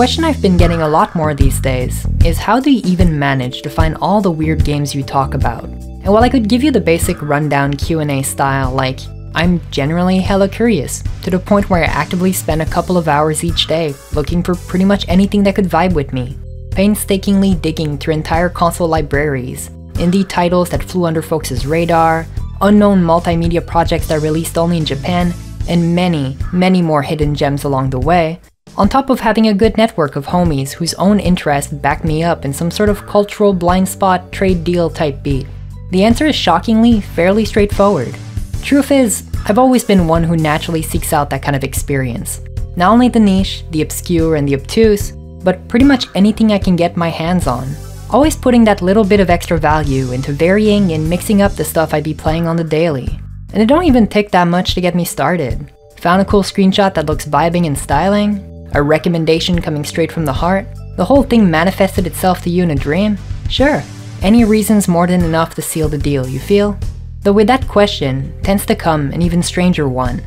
question I've been getting a lot more these days is how do you even manage to find all the weird games you talk about? And while I could give you the basic rundown Q&A style like, I'm generally hella curious, to the point where I actively spend a couple of hours each day looking for pretty much anything that could vibe with me, painstakingly digging through entire console libraries, indie titles that flew under folks' radar, unknown multimedia projects that released only in Japan, and many, many more hidden gems along the way, on top of having a good network of homies whose own interests back me up in some sort of cultural blind spot trade deal type beat. The answer is shockingly fairly straightforward. Truth is, I've always been one who naturally seeks out that kind of experience. Not only the niche, the obscure, and the obtuse, but pretty much anything I can get my hands on. Always putting that little bit of extra value into varying and mixing up the stuff I'd be playing on the daily. And it don't even take that much to get me started. Found a cool screenshot that looks vibing and styling? A recommendation coming straight from the heart? The whole thing manifested itself to you in a dream? Sure, any reason's more than enough to seal the deal, you feel? Though with that question tends to come an even stranger one.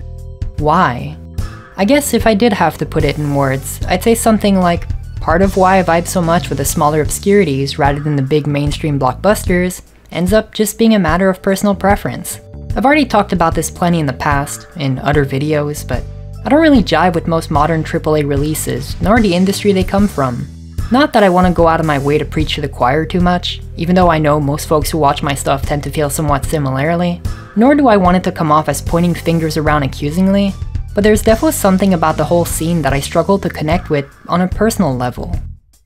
Why? I guess if I did have to put it in words, I'd say something like, part of why I vibe so much with the smaller obscurities rather than the big mainstream blockbusters ends up just being a matter of personal preference. I've already talked about this plenty in the past, in other videos, but I don't really jive with most modern AAA releases, nor the industry they come from. Not that I want to go out of my way to preach to the choir too much, even though I know most folks who watch my stuff tend to feel somewhat similarly, nor do I want it to come off as pointing fingers around accusingly, but there's definitely something about the whole scene that I struggle to connect with on a personal level.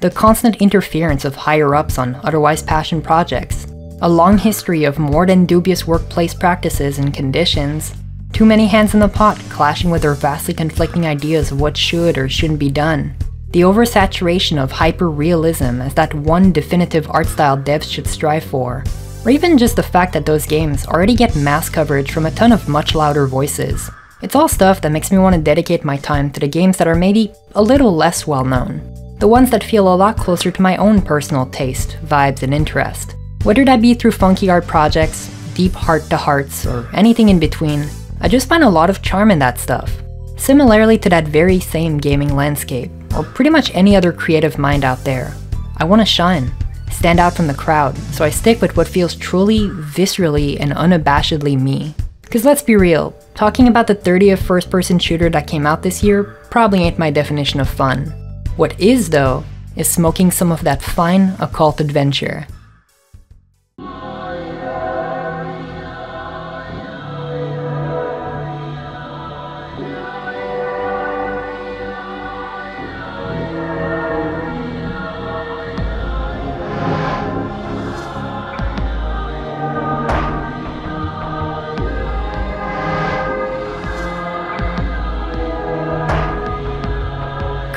The constant interference of higher-ups on otherwise passion projects, a long history of more than dubious workplace practices and conditions, too many hands in the pot clashing with their vastly conflicting ideas of what should or shouldn't be done, the oversaturation of hyper-realism as that one definitive art style devs should strive for, or even just the fact that those games already get mass coverage from a ton of much louder voices. It's all stuff that makes me want to dedicate my time to the games that are maybe a little less well known, the ones that feel a lot closer to my own personal taste, vibes, and interest. Whether that be through funky art projects, deep heart-to-hearts, or anything in between, I just find a lot of charm in that stuff. Similarly to that very same gaming landscape, or pretty much any other creative mind out there, I want to shine, stand out from the crowd, so I stick with what feels truly, viscerally, and unabashedly me. Cause let's be real, talking about the 30th first-person shooter that came out this year probably ain't my definition of fun. What is though, is smoking some of that fine occult adventure.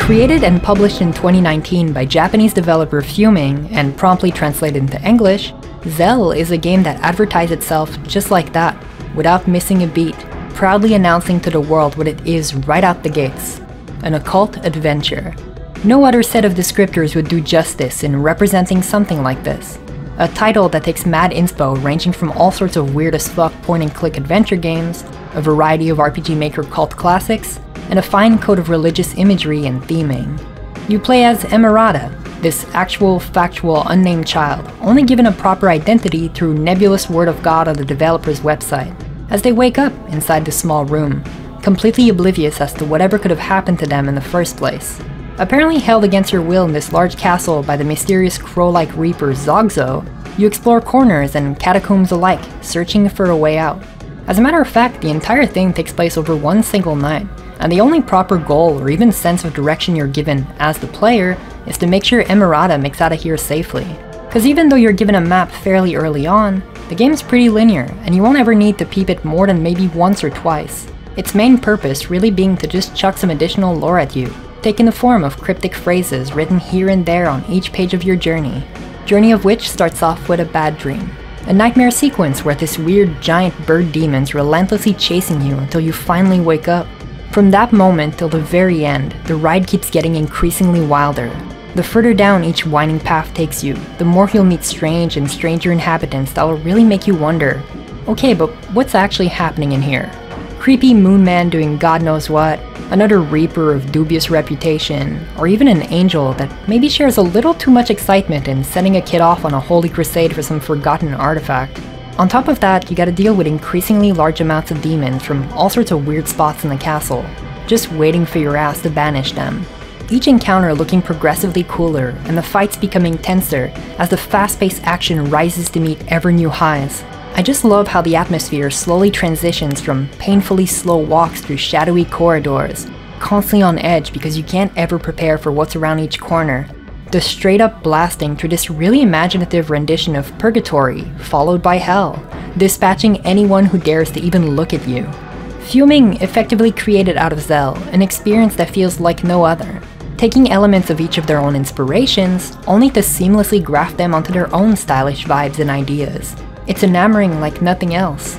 Created and published in 2019 by Japanese developer Fuming and promptly translated into English, ZELLE is a game that advertised itself just like that, without missing a beat, proudly announcing to the world what it is right out the gates: an occult adventure. No other set of descriptors would do justice in representing something like this. A title that takes mad inspo ranging from all sorts of weird as fuck point-and-click adventure games, a variety of RPG Maker cult classics, and a fine coat of religious imagery and theming. You play as Emerada, this actual, factual, unnamed child, only given a proper identity through nebulous word of God on the developer's website, as they wake up inside this small room, completely oblivious as to whatever could have happened to them in the first place. Apparently held against your will in this large castle by the mysterious crow-like reaper Zogzo, you explore corners and catacombs alike, searching for a way out. As a matter of fact, the entire thing takes place over one single night, and the only proper goal or even sense of direction you're given as the player is to make sure Emerada makes out of here safely. Cause even though you're given a map fairly early on, the game's pretty linear and you won't ever need to peep it more than maybe once or twice. Its main purpose really being to just chuck some additional lore at you, taking the form of cryptic phrases written here and there on each page of your journey of which starts off with a bad dream. A nightmare sequence where this weird giant bird demon's relentlessly chasing you until you finally wake up. From that moment till the very end, the ride keeps getting increasingly wilder. The further down each winding path takes you, the more you'll meet strange and stranger inhabitants that will really make you wonder, okay, but what's actually happening in here? creepy moon man doing god knows what, another reaper of dubious reputation, or even an angel that maybe shares a little too much excitement in sending a kid off on a holy crusade for some forgotten artifact. On top of that, you gotta deal with increasingly large amounts of demons from all sorts of weird spots in the castle, just waiting for your ass to banish them. Each encounter looking progressively cooler, and the fights becoming tenser as the fast-paced action rises to meet ever new highs. I just love how the atmosphere slowly transitions from painfully slow walks through shadowy corridors, constantly on edge because you can't ever prepare for what's around each corner, to straight up blasting through this really imaginative rendition of purgatory, followed by hell, dispatching anyone who dares to even look at you. Fuming effectively created out of ZELLE an experience that feels like no other, taking elements of each of their own inspirations, only to seamlessly graft them onto their own stylish vibes and ideas. It's enamoring like nothing else.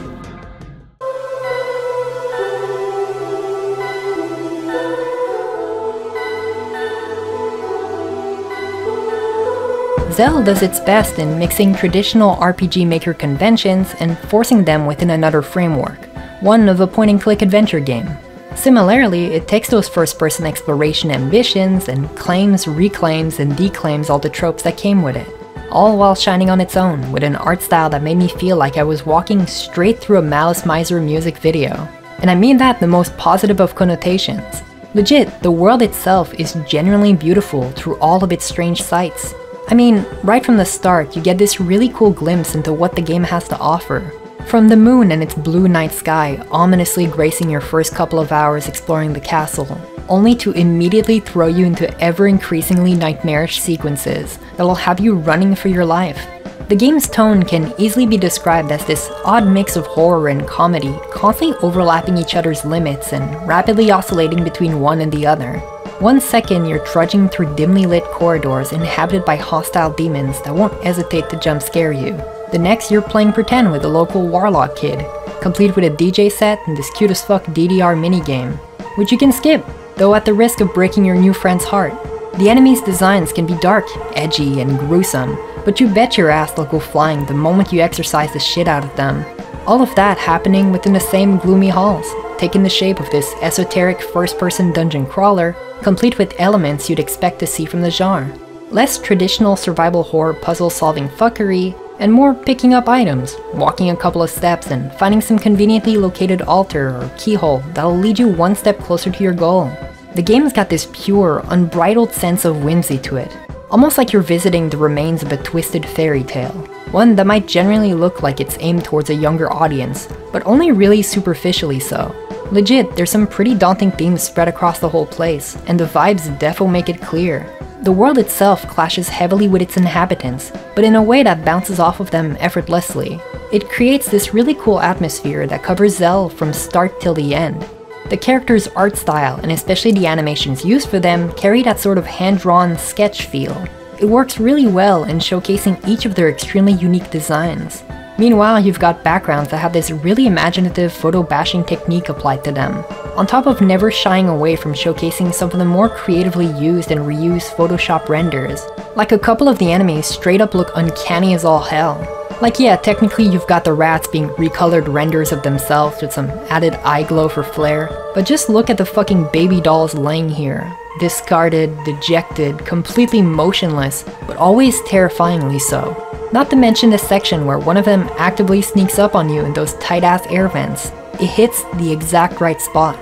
ZELLE does its best in mixing traditional RPG Maker conventions and forcing them within another framework, one of a point-and-click adventure game. Similarly, it takes those first-person exploration ambitions and claims, reclaims, and declaims all the tropes that came with it, all while shining on its own with an art style that made me feel like I was walking straight through a Malice Miser music video. And I mean that in the most positive of connotations. Legit, the world itself is genuinely beautiful through all of its strange sights. I mean, right from the start, you get this really cool glimpse into what the game has to offer. From the moon and its blue night sky ominously gracing your first couple of hours exploring the castle, only to immediately throw you into ever-increasingly nightmarish sequences that'll have you running for your life. The game's tone can easily be described as this odd mix of horror and comedy, constantly overlapping each other's limits and rapidly oscillating between one and the other. One second you're trudging through dimly lit corridors inhabited by hostile demons that won't hesitate to jump scare you. The next you're playing pretend with a local warlock kid, complete with a DJ set and this cute as fuck DDR minigame, which you can skip, though at the risk of breaking your new friend's heart. The enemies' designs can be dark, edgy, and gruesome, but you bet your ass they'll go flying the moment you exercise the shit out of them. All of that happening within the same gloomy halls, taking the shape of this esoteric first-person dungeon crawler, complete with elements you'd expect to see from the genre. Less traditional survival horror puzzle-solving fuckery, and more picking up items, walking a couple of steps and finding some conveniently located altar or keyhole that'll lead you one step closer to your goal. The game's got this pure, unbridled sense of whimsy to it, almost like you're visiting the remains of a twisted fairy tale, one that might generally look like it's aimed towards a younger audience, but only really superficially so. Legit, there's some pretty daunting themes spread across the whole place, and the vibes defo make it clear. The world itself clashes heavily with its inhabitants, but in a way that bounces off of them effortlessly. It creates this really cool atmosphere that covers ZELLE from start till the end. The characters' art style, and especially the animations used for them, carry that sort of hand-drawn sketch feel. It works really well in showcasing each of their extremely unique designs. Meanwhile, you've got backgrounds that have this really imaginative photo bashing technique applied to them, on top of never shying away from showcasing some of the more creatively used and reused Photoshop renders. Like a couple of the enemies straight up look uncanny as all hell. Like yeah, technically you've got the rats being recolored renders of themselves with some added eye glow for flair, but just look at the fucking baby dolls laying here. Discarded, dejected, completely motionless, but always terrifyingly so. Not to mention the section where one of them actively sneaks up on you in those tight-ass air vents. It hits the exact right spot.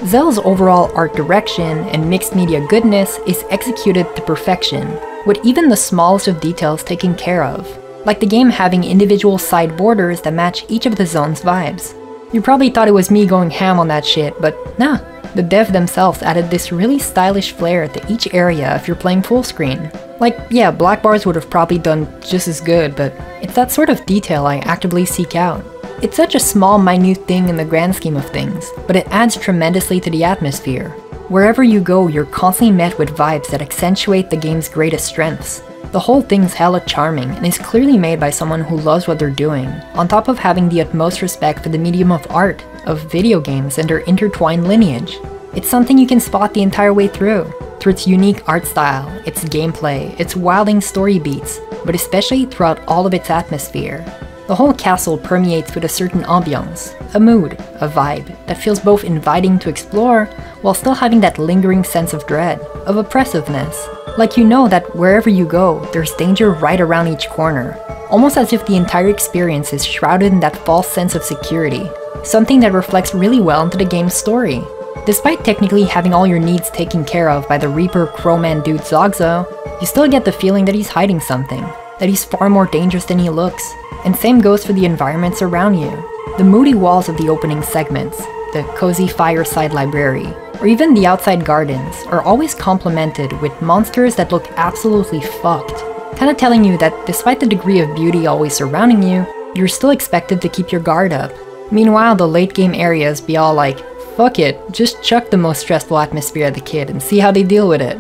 ZELLE's overall art direction and mixed media goodness is executed to perfection, with even the smallest of details taken care of, like the game having individual side borders that match each of the zone's vibes. You probably thought it was me going ham on that shit, but nah, the dev themselves added this really stylish flair to each area if you're playing full screen. Like, yeah, black bars would have probably done just as good, but it's that sort of detail I actively seek out. It's such a small, minute thing in the grand scheme of things, but it adds tremendously to the atmosphere. Wherever you go, you're constantly met with vibes that accentuate the game's greatest strengths. The whole thing's hella charming and is clearly made by someone who loves what they're doing, on top of having the utmost respect for the medium of art, of video games and their intertwined lineage. It's something you can spot the entire way through its unique art style, its gameplay, its wilding story beats, but especially throughout all of its atmosphere. The whole castle permeates with a certain ambiance, a mood, a vibe that feels both inviting to explore while still having that lingering sense of dread, of oppressiveness. Like you know that wherever you go, there's danger right around each corner, almost as if the entire experience is shrouded in that false sense of security, something that reflects really well into the game's story. Despite technically having all your needs taken care of by the Reaper Crowman dude Zogzo, you still get the feeling that he's hiding something, that he's far more dangerous than he looks. And same goes for the environments around you. The moody walls of the opening segments, the cozy fireside library, or even the outside gardens are always complemented with monsters that look absolutely fucked, kinda telling you that despite the degree of beauty always surrounding you, you're still expected to keep your guard up. Meanwhile, the late game areas be all like, fuck it, just chuck the most stressful atmosphere at the kid and see how they deal with it.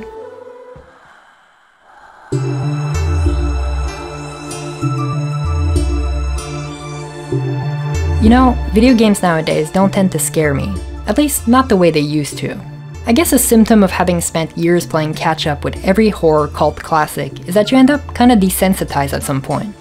You know, video games nowadays don't tend to scare me, at least not the way they used to. I guess a symptom of having spent years playing catch-up with every horror cult classic is that you end up kinda desensitized at some point.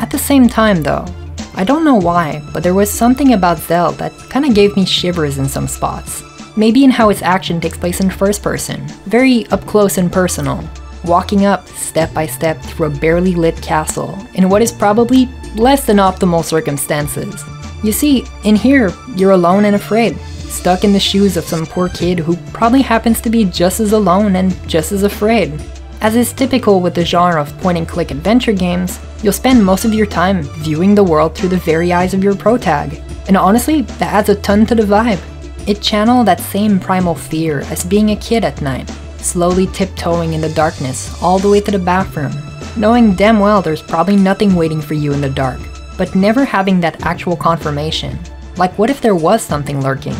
At the same time though, I don't know why, but there was something about ZELLE that kinda gave me shivers in some spots. Maybe in how its action takes place in first person, very up close and personal, walking up step by step through a barely lit castle in what is probably less than optimal circumstances. You see, in here, you're alone and afraid, stuck in the shoes of some poor kid who probably happens to be just as alone and just as afraid. As is typical with the genre of point-and-click adventure games, you'll spend most of your time viewing the world through the very eyes of your protag, and honestly, that adds a ton to the vibe. It channels that same primal fear as being a kid at night, slowly tiptoeing in the darkness all the way to the bathroom, knowing damn well there's probably nothing waiting for you in the dark, but never having that actual confirmation. Like, what if there was something lurking?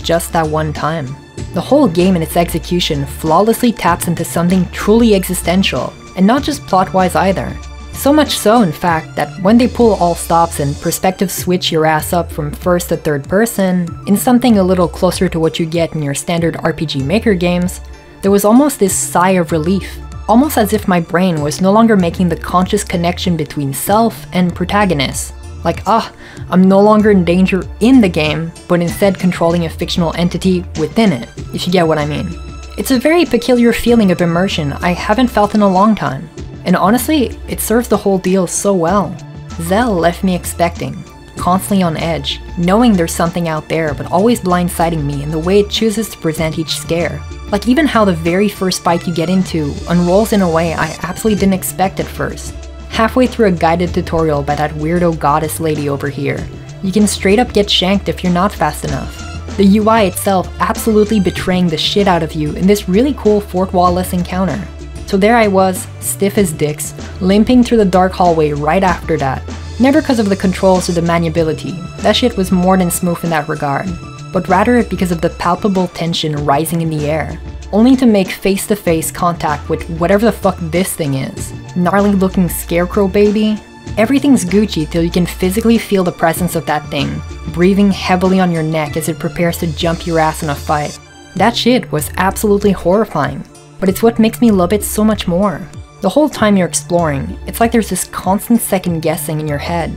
Just that one time. The whole game and its execution flawlessly taps into something truly existential, and not just plot-wise either. So much so, in fact, that when they pull all stops and perspective switch your ass up from first to third person, in something a little closer to what you get in your standard RPG Maker games, there was almost this sigh of relief. Almost as if my brain was no longer making the conscious connection between self and protagonist. Like, I'm no longer in danger in the game, but instead controlling a fictional entity within it, if you get what I mean. It's a very peculiar feeling of immersion I haven't felt in a long time. And honestly, it serves the whole deal so well. ZELLE left me expecting, constantly on edge, knowing there's something out there but always blindsiding me in the way it chooses to present each scare. Like even how the very first fight you get into unrolls in a way I absolutely didn't expect at first. Halfway through a guided tutorial by that weirdo goddess lady over here, you can straight up get shanked if you're not fast enough. The UI itself absolutely betraying the shit out of you in this really cool fourth wall-less encounter. So there I was, stiff as dicks, limping through the dark hallway right after that. Never because of the controls or the maneuverability, that shit was more than smooth in that regard, but rather because of the palpable tension rising in the air, only to make face-to-face contact with whatever the fuck this thing is. Gnarly looking scarecrow baby? Everything's Gucci till you can physically feel the presence of that thing, breathing heavily on your neck as it prepares to jump your ass in a fight. That shit was absolutely horrifying, but it's what makes me love it so much more. The whole time you're exploring, it's like there's this constant second guessing in your head.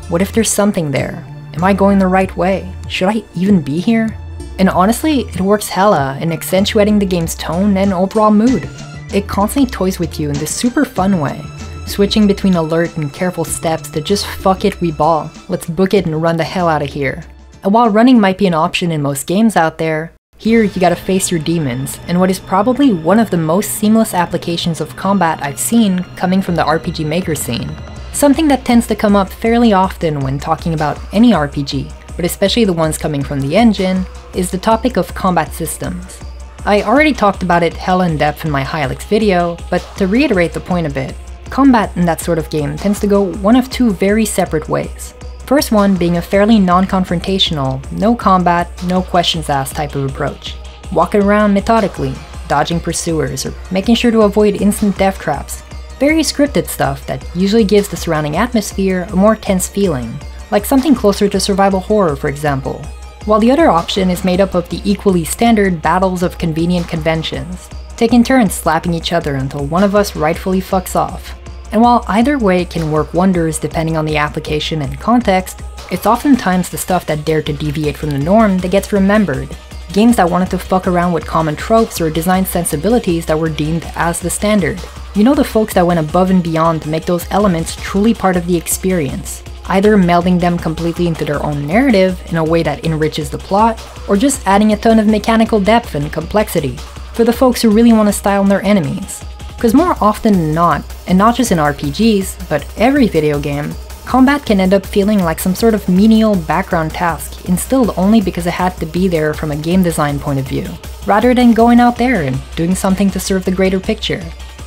What if there's something there? Am I going the right way? Should I even be here? And honestly, it works hella in accentuating the game's tone and overall mood. It constantly toys with you in this super fun way, switching between alert and careful steps to just fuck it, we ball, let's book it and run the hell out of here. And while running might be an option in most games out there, here you gotta face your demons, and what is probably one of the most seamless applications of combat I've seen coming from the RPG Maker scene. Something that tends to come up fairly often when talking about any RPG, but especially the ones coming from the engine, is the topic of combat systems. I already talked about it hella in depth in my Hylix video, but to reiterate the point a bit, combat in that sort of game tends to go one of two very separate ways. First one being a fairly non-confrontational, no combat, no questions asked type of approach. Walking around methodically, dodging pursuers, or making sure to avoid instant death traps. Very scripted stuff that usually gives the surrounding atmosphere a more tense feeling, like something closer to survival horror for example. While the other option is made up of the equally standard battles of convenient conventions, taking turns slapping each other until one of us rightfully fucks off. And while either way can work wonders depending on the application and context, it's oftentimes the stuff that dared to deviate from the norm that gets remembered. Games that wanted to fuck around with common tropes or design sensibilities that were deemed as the standard. You know, the folks that went above and beyond to make those elements truly part of the experience, either melding them completely into their own narrative in a way that enriches the plot, or just adding a ton of mechanical depth and complexity for the folks who really want to style their enemies. Because more often than not, and not just in RPGs, but every video game, combat can end up feeling like some sort of menial background task instilled only because it had to be there from a game design point of view, rather than going out there and doing something to serve the greater picture.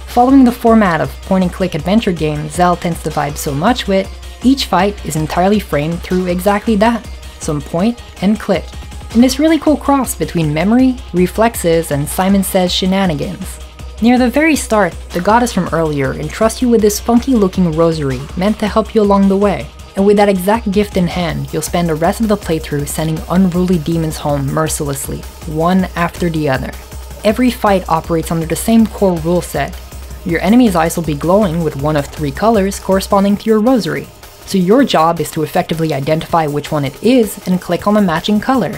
Following the format of point-and-click adventure games ZELLE tends to vibe so much with, each fight is entirely framed through exactly that, some point and click, in this really cool cross between memory, reflexes, and Simon Says shenanigans. Near the very start, the goddess from earlier entrusts you with this funky looking rosary meant to help you along the way, and with that exact gift in hand, you'll spend the rest of the playthrough sending unruly demons home mercilessly, one after the other. Every fight operates under the same core rule set. Your enemy's eyes will be glowing with one of 3 colors corresponding to your rosary, so your job is to effectively identify which one it is and click on the matching color.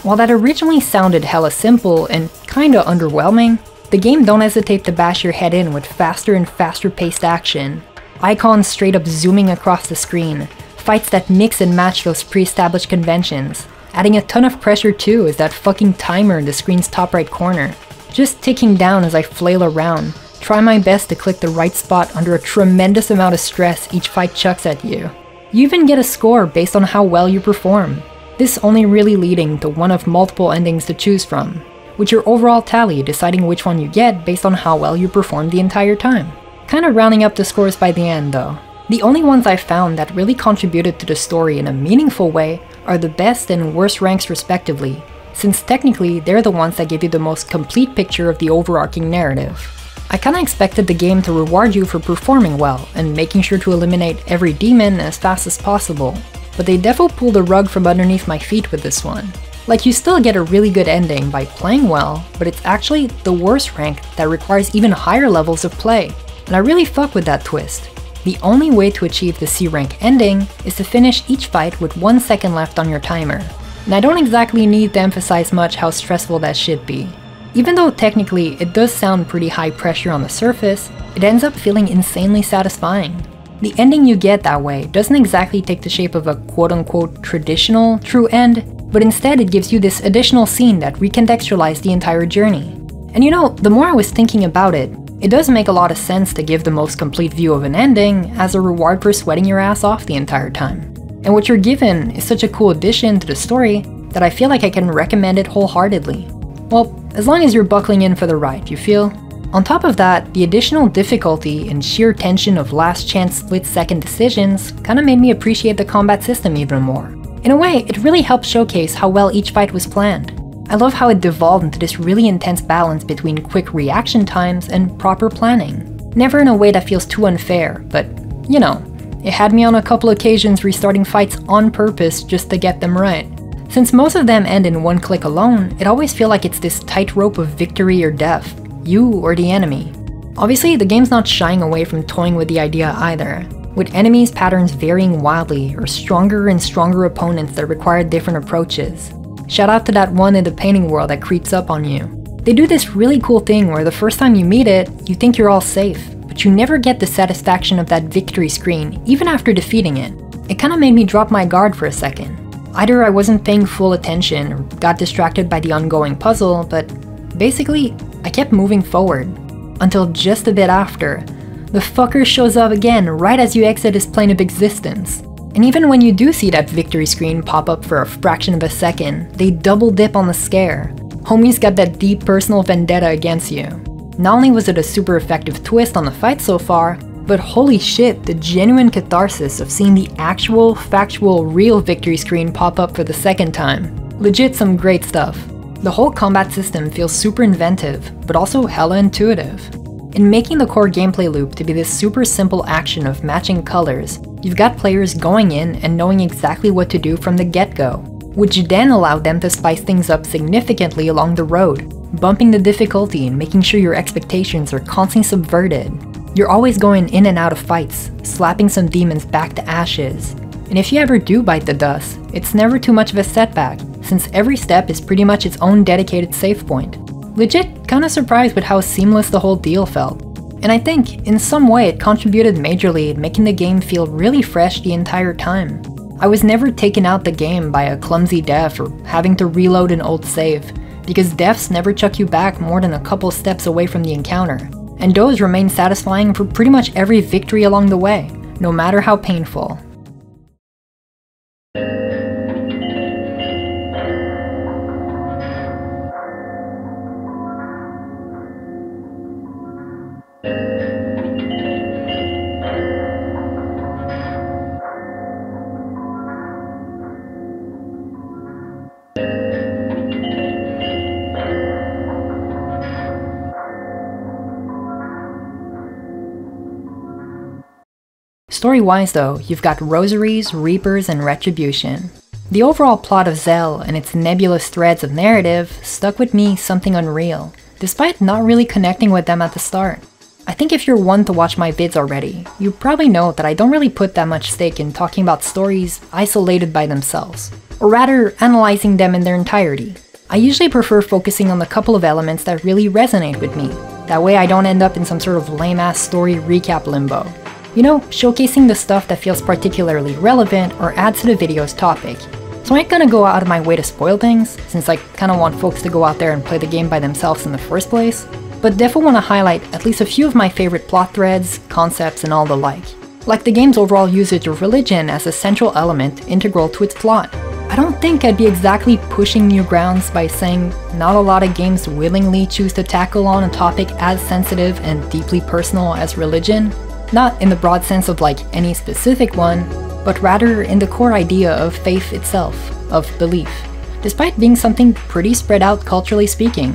While that originally sounded hella simple and kinda underwhelming, the game don't hesitate to bash your head in with faster and faster paced action. Icons straight up zooming across the screen, fights that mix and match those pre-established conventions. Adding a ton of pressure too is that fucking timer in the screen's top right corner, just ticking down as I flail around, try my best to click the right spot under a tremendous amount of stress each fight chucks at you. You even get a score based on how well you perform, this only really leading to one of multiple endings to choose from, with your overall tally deciding which one you get based on how well you performed the entire time. Kinda rounding up the scores by the end though. The only ones I've found that really contributed to the story in a meaningful way are the best and worst ranks respectively, since technically they're the ones that give you the most complete picture of the overarching narrative. I kinda expected the game to reward you for performing well and making sure to eliminate every demon as fast as possible, but they defo pulled the rug from underneath my feet with this one. Like, you still get a really good ending by playing well, but it's actually the worst rank that requires even higher levels of play, and I really fuck with that twist. The only way to achieve the C rank ending is to finish each fight with 1 second left on your timer, and I don't exactly need to emphasize much how stressful that should be. Even though technically it does sound pretty high pressure on the surface, it ends up feeling insanely satisfying. The ending you get that way doesn't exactly take the shape of a quote-unquote traditional true end, but instead it gives you this additional scene that recontextualizes the entire journey. And you know, the more I was thinking about it, it does make a lot of sense to give the most complete view of an ending as a reward for sweating your ass off the entire time. And what you're given is such a cool addition to the story that I feel like I can recommend it wholeheartedly. Well, as long as you're buckling in for the ride, you feel? On top of that, the additional difficulty and sheer tension of last chance split-second decisions kinda made me appreciate the combat system even more. In a way, it really helped showcase how well each fight was planned. I love how it devolved into this really intense balance between quick reaction times and proper planning. Never in a way that feels too unfair, but you know, it had me on a couple occasions restarting fights on purpose just to get them right. Since most of them end in one click alone, it always feels like it's this tightrope of victory or death, you or the enemy. Obviously, the game's not shying away from toying with the idea either, with enemies' patterns varying wildly or stronger and stronger opponents that require different approaches. Shout out to that one in the painting world that creeps up on you. They do this really cool thing where the first time you meet it, you think you're all safe, but you never get the satisfaction of that victory screen even after defeating it. It kinda made me drop my guard for a second. Either I wasn't paying full attention or got distracted by the ongoing puzzle, but basically, I kept moving forward. Until just a bit after, the fucker shows up again right as you exit his plane of existence. And even when you do see that victory screen pop up for a fraction of a second, they double dip on the scare. Homie's got that deep personal vendetta against you. Not only was it a super effective twist on the fight so far, but holy shit, the genuine catharsis of seeing the actual, factual, real victory screen pop up for the second time. Legit some great stuff. The whole combat system feels super inventive, but also hella intuitive. In making the core gameplay loop to be this super simple action of matching colors, you've got players going in and knowing exactly what to do from the get-go, which then allowed them to spice things up significantly along the road, bumping the difficulty and making sure your expectations are constantly subverted. You're always going in and out of fights, slapping some demons back to ashes. And if you ever do bite the dust, it's never too much of a setback, since every step is pretty much its own dedicated save point. Legit kinda surprised with how seamless the whole deal felt. And I think, in some way, it contributed majorly in making the game feel really fresh the entire time. I was never taken out the game by a clumsy death or having to reload an old save, because deaths never chuck you back more than a couple steps away from the encounter, and those remain satisfying for pretty much every victory along the way, no matter how painful. Story-wise though, you've got rosaries, reapers, and retribution. The overall plot of ZELLE and its nebulous threads of narrative stuck with me something unreal, despite not really connecting with them at the start. I think if you're one to watch my vids already, you probably know that I don't really put that much stake in talking about stories isolated by themselves, or rather analyzing them in their entirety. I usually prefer focusing on the couple of elements that really resonate with me, that way I don't end up in some sort of lame-ass story recap limbo. You know, showcasing the stuff that feels particularly relevant or adds to the video's topic. So I ain't gonna go out of my way to spoil things, since I kinda want folks to go out there and play the game by themselves in the first place, but definitely wanna highlight at least a few of my favorite plot threads, concepts, and all the like the game's overall usage of religion as a central element integral to its plot. I don't think I'd be exactly pushing new grounds by saying not a lot of games willingly choose to tackle on a topic as sensitive and deeply personal as religion. Not in the broad sense of like any specific one, but rather in the core idea of faith itself, of belief, despite being something pretty spread out culturally speaking.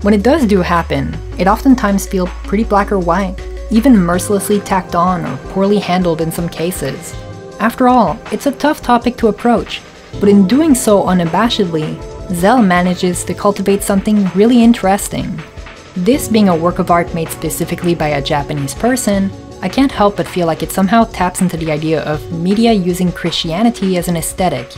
When it does do happen, it oftentimes feels pretty black or white, even mercilessly tacked on or poorly handled in some cases. After all, it's a tough topic to approach, but in doing so unabashedly, ZELLE manages to cultivate something really interesting. This being a work of art made specifically by a Japanese person, I can't help but feel like it somehow taps into the idea of media using Christianity as an aesthetic.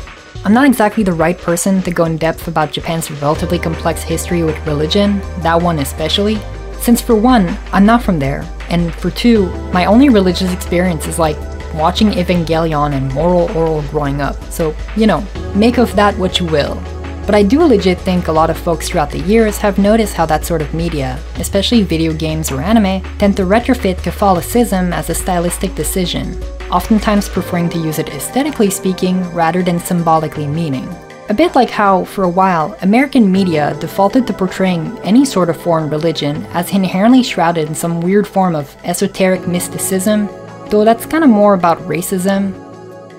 I'm not exactly the right person to go in depth about Japan's relatively complex history with religion, that one especially, since for one, I'm not from there, and for two, my only religious experience is like watching Evangelion and Moral Oral growing up, so, you know, make of that what you will. But I do legit think a lot of folks throughout the years have noticed how that sort of media, especially video games or anime, tend to retrofit Catholicism as a stylistic decision, oftentimes preferring to use it aesthetically speaking rather than symbolically meaning. A bit like how, for a while, American media defaulted to portraying any sort of foreign religion as inherently shrouded in some weird form of esoteric mysticism, though that's kinda more about racism.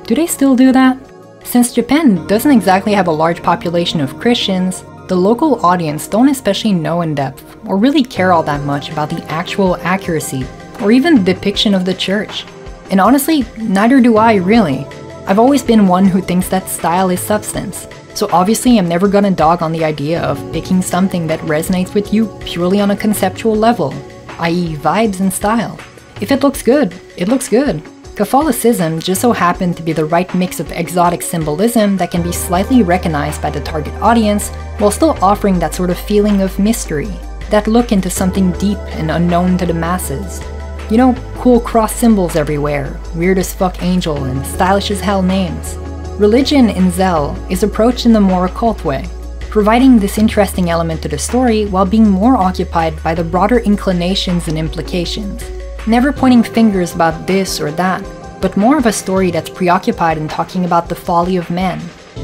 Do they still do that? Since Japan doesn't exactly have a large population of Christians, the local audience don't especially know in depth or really care all that much about the actual accuracy or even depiction of the church. And honestly, neither do I really. I've always been one who thinks that style is substance, so obviously I'm never gonna dog on the idea of picking something that resonates with you purely on a conceptual level, i.e. vibes and style. If it looks good, it looks good. Catholicism just so happened to be the right mix of exotic symbolism that can be slightly recognized by the target audience, while still offering that sort of feeling of mystery, that look into something deep and unknown to the masses. You know, cool cross symbols everywhere, weird as fuck angel, and stylish as hell names. Religion in ZELLE is approached in a more occult way, providing this interesting element to the story while being more occupied by the broader inclinations and implications. Never pointing fingers about this or that, but more of a story that's preoccupied in talking about the folly of men.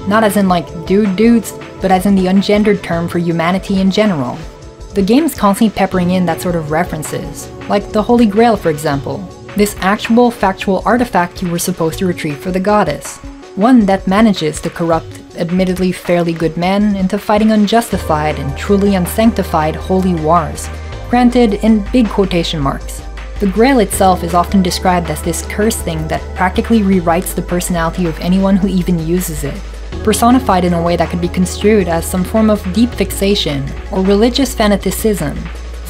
Not as in like dudes, but as in the ungendered term for humanity in general. The game's constantly peppering in that sort of references, like the Holy Grail for example, this actual factual artifact you were supposed to retrieve for the goddess. One that manages to corrupt admittedly fairly good men into fighting unjustified and truly unsanctified holy wars, granted in big quotation marks. The Grail itself is often described as this cursed thing that practically rewrites the personality of anyone who even uses it, personified in a way that could be construed as some form of deep fixation or religious fanaticism.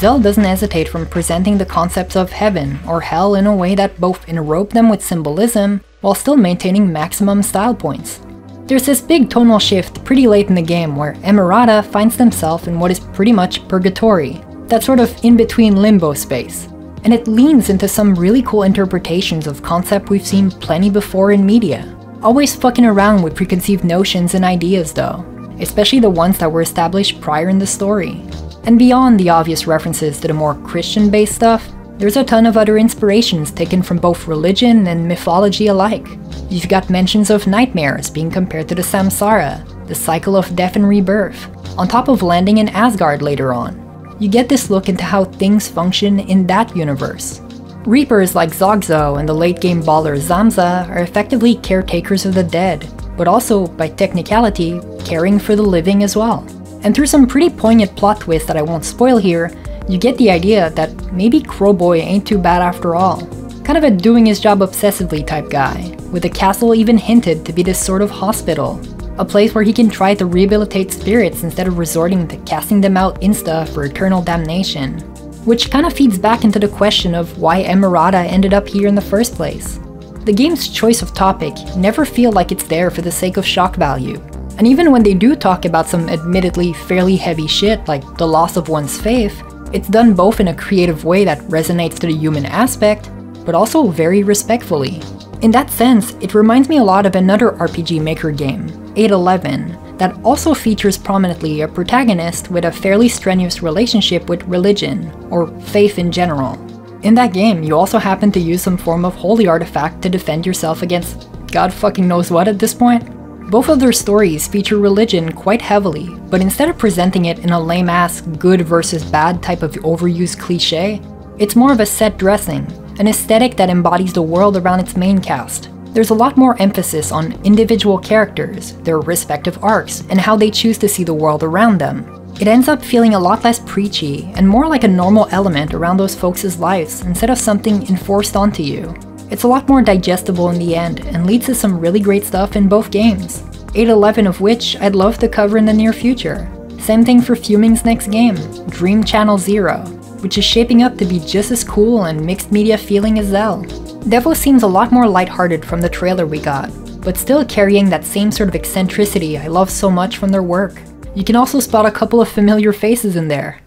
ZELLE doesn't hesitate from presenting the concepts of heaven or hell in a way that both enrobe them with symbolism while still maintaining maximum style points. There's this big tonal shift pretty late in the game where Emerata finds themselves in what is pretty much purgatory, that sort of in-between limbo space. And it leans into some really cool interpretations of concepts we've seen plenty before in media. Always fucking around with preconceived notions and ideas though, especially the ones that were established prior in the story. And beyond the obvious references to the more Christian-based stuff, there's a ton of other inspirations taken from both religion and mythology alike. You've got mentions of nightmares being compared to the samsara, the cycle of death and rebirth, on top of landing in Asgard later on. You get this look into how things function in that universe. Reapers like Zogzo and the late-game baller Zamza are effectively caretakers of the dead, but also, by technicality, caring for the living as well. And through some pretty poignant plot twists that I won't spoil here, you get the idea that maybe Crowboy ain't too bad after all. Kind of a doing his job obsessively type guy, with the castle even hinted to be this sort of hospital. A place where he can try to rehabilitate spirits instead of resorting to casting them out insta for eternal damnation. Which kinda feeds back into the question of why Emerata ended up here in the first place. The game's choice of topic never feel like it's there for the sake of shock value. And even when they do talk about some admittedly fairly heavy shit like the loss of one's faith, it's done both in a creative way that resonates to the human aspect, but also very respectfully. In that sense, it reminds me a lot of another RPG Maker game, 811, that also features prominently a protagonist with a fairly strenuous relationship with religion, or faith in general. In that game, you also happen to use some form of holy artifact to defend yourself against God fucking knows what at this point. Both of their stories feature religion quite heavily, but instead of presenting it in a lame-ass good versus bad type of overused cliche, it's more of a set dressing, an aesthetic that embodies the world around its main cast. There's a lot more emphasis on individual characters, their respective arcs, and how they choose to see the world around them. It ends up feeling a lot less preachy and more like a normal element around those folks' lives instead of something enforced onto you. It's a lot more digestible in the end and leads to some really great stuff in both games, 811 of which I'd love to cover in the near future. Same thing for Fuming's next game, Dream Channel Zero, which is shaping up to be just as cool and mixed media feeling as ZELLE. Devo seems a lot more lighthearted from the trailer we got, but still carrying that same sort of eccentricity I love so much from their work. You can also spot a couple of familiar faces in there.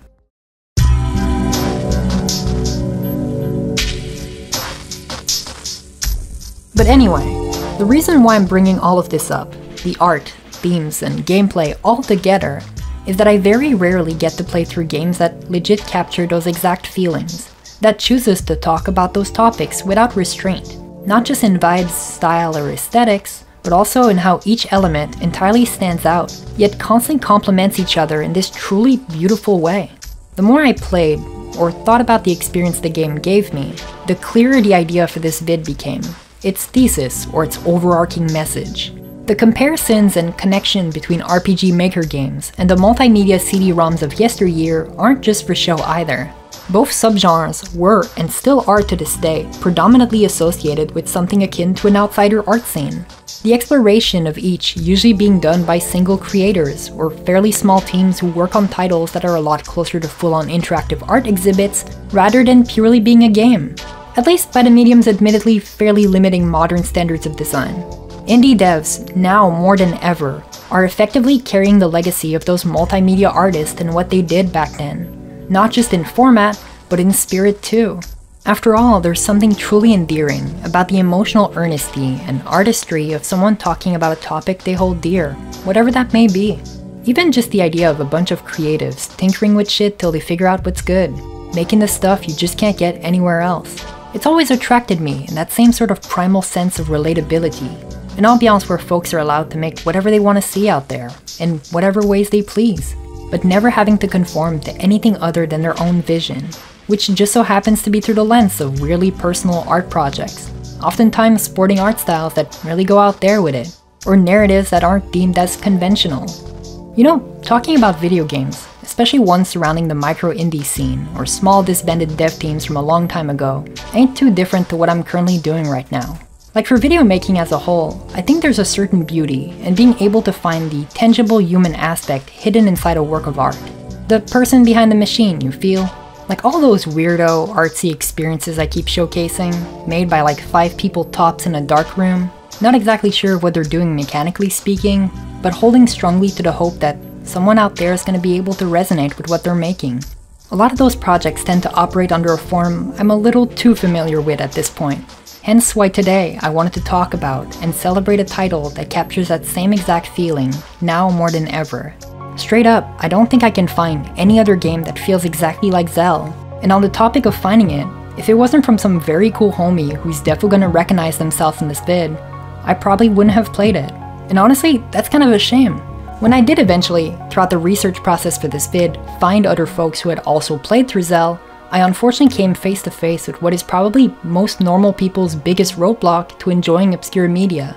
But anyway, the reason why I'm bringing all of this up, the art, themes, and gameplay all together, is that I very rarely get to play through games that legit capture those exact feelings, that chooses to talk about those topics without restraint, not just in vibes, style, or aesthetics, but also in how each element entirely stands out, yet constantly complements each other in this truly beautiful way. The more I played, or thought about the experience the game gave me, the clearer the idea for this vid became, its thesis or its overarching message. The comparisons and connection between RPG Maker games and the multimedia CD-ROMs of yesteryear aren't just for show either. Both subgenres were, and still are to this day, predominantly associated with something akin to an outsider art scene. The exploration of each usually being done by single creators, or fairly small teams who work on titles that are a lot closer to full-on interactive art exhibits, rather than purely being a game. At least by the medium's admittedly fairly limiting modern standards of design. Indie devs, now more than ever, are effectively carrying the legacy of those multimedia artists and what they did back then. Not just in format, but in spirit too. After all, there's something truly endearing about the emotional earnesty and artistry of someone talking about a topic they hold dear, whatever that may be. Even just the idea of a bunch of creatives tinkering with shit till they figure out what's good, making the stuff you just can't get anywhere else. It's always attracted me in that same sort of primal sense of relatability, an ambiance where folks are allowed to make whatever they want to see out there, in whatever ways they please, but never having to conform to anything other than their own vision, which just so happens to be through the lens of weirdly personal art projects, oftentimes sporting art styles that really go out there with it, or narratives that aren't deemed as conventional. You know, talking about video games, especially ones surrounding the micro-indie scene, or small disbanded dev teams from a long time ago, ain't too different to what I'm currently doing right now. Like for video making as a whole, I think there's a certain beauty in being able to find the tangible human aspect hidden inside a work of art. The person behind the machine, you feel? Like all those weirdo, artsy experiences I keep showcasing, made by like 5 people tops in a dark room, not exactly sure what they're doing mechanically speaking, but holding strongly to the hope that someone out there is going to be able to resonate with what they're making. A lot of those projects tend to operate under a form I'm a little too familiar with at this point, hence why today I wanted to talk about and celebrate a title that captures that same exact feeling, now more than ever. Straight up, I don't think I can find any other game that feels exactly like ZELLE, and on the topic of finding it, if it wasn't from some very cool homie who's definitely gonna recognize themselves in this vid, I probably wouldn't have played it. And honestly, that's kind of a shame. When I did eventually, throughout the research process for this vid, find other folks who had also played through ZELLE, I unfortunately came face to face with what is probably most normal people's biggest roadblock to enjoying obscure media.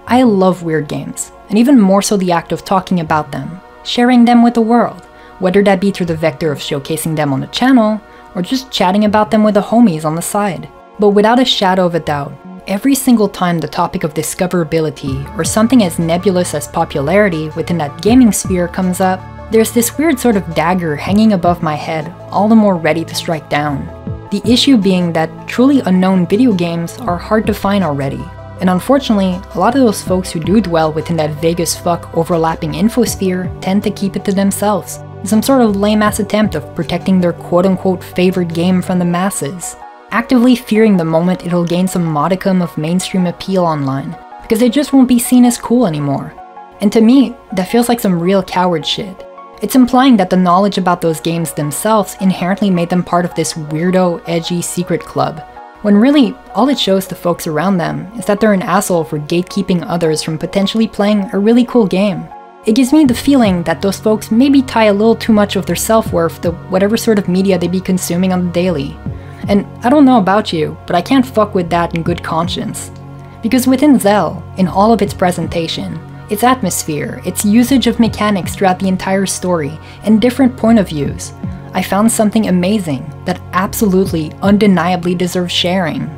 I love weird games, and even more so the act of talking about them, sharing them with the world, whether that be through the vector of showcasing them on the channel, or just chatting about them with the homies on the side. But without a shadow of a doubt, every single time the topic of discoverability or something as nebulous as popularity within that gaming sphere comes up, there's this weird sort of dagger hanging above my head, all the more ready to strike down. The issue being that truly unknown video games are hard to find already, and unfortunately, a lot of those folks who do dwell within that vague as fuck overlapping infosphere tend to keep it to themselves, in some sort of lame-ass attempt of protecting their quote-unquote favorite game from the masses, actively fearing the moment it'll gain some modicum of mainstream appeal online, because it just won't be seen as cool anymore. And to me, that feels like some real coward shit. It's implying that the knowledge about those games themselves inherently made them part of this weirdo, edgy secret club, when really, all it shows to folks around them is that they're an asshole for gatekeeping others from potentially playing a really cool game. It gives me the feeling that those folks maybe tie a little too much of their self-worth to whatever sort of media they be consuming on the daily. And I don't know about you, but I can't fuck with that in good conscience. Because within ZELLE, in all of its presentation, its atmosphere, its usage of mechanics throughout the entire story, and different point of views, I found something amazing that absolutely, undeniably deserves sharing.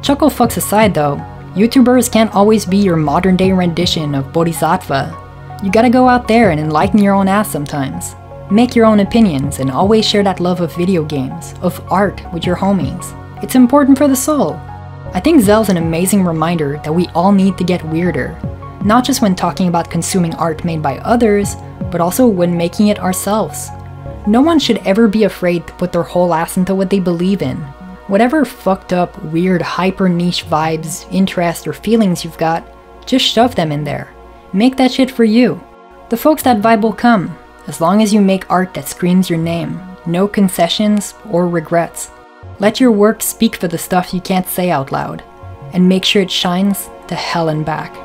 Chuckle fucks aside though, YouTubers can't always be your modern day rendition of Bodhisattva. You gotta go out there and enlighten your own ass sometimes. Make your own opinions and always share that love of video games, of art with your homies. It's important for the soul. I think ZELLE's an amazing reminder that we all need to get weirder. Not just when talking about consuming art made by others, but also when making it ourselves. No one should ever be afraid to put their whole ass into what they believe in. Whatever fucked up, weird, hyper niche vibes, interests, or feelings you've got, just shove them in there. Make that shit for you. The folks that vibe will come, as long as you make art that screams your name. No concessions or regrets. Let your work speak for the stuff you can't say out loud, and make sure it shines to hell and back.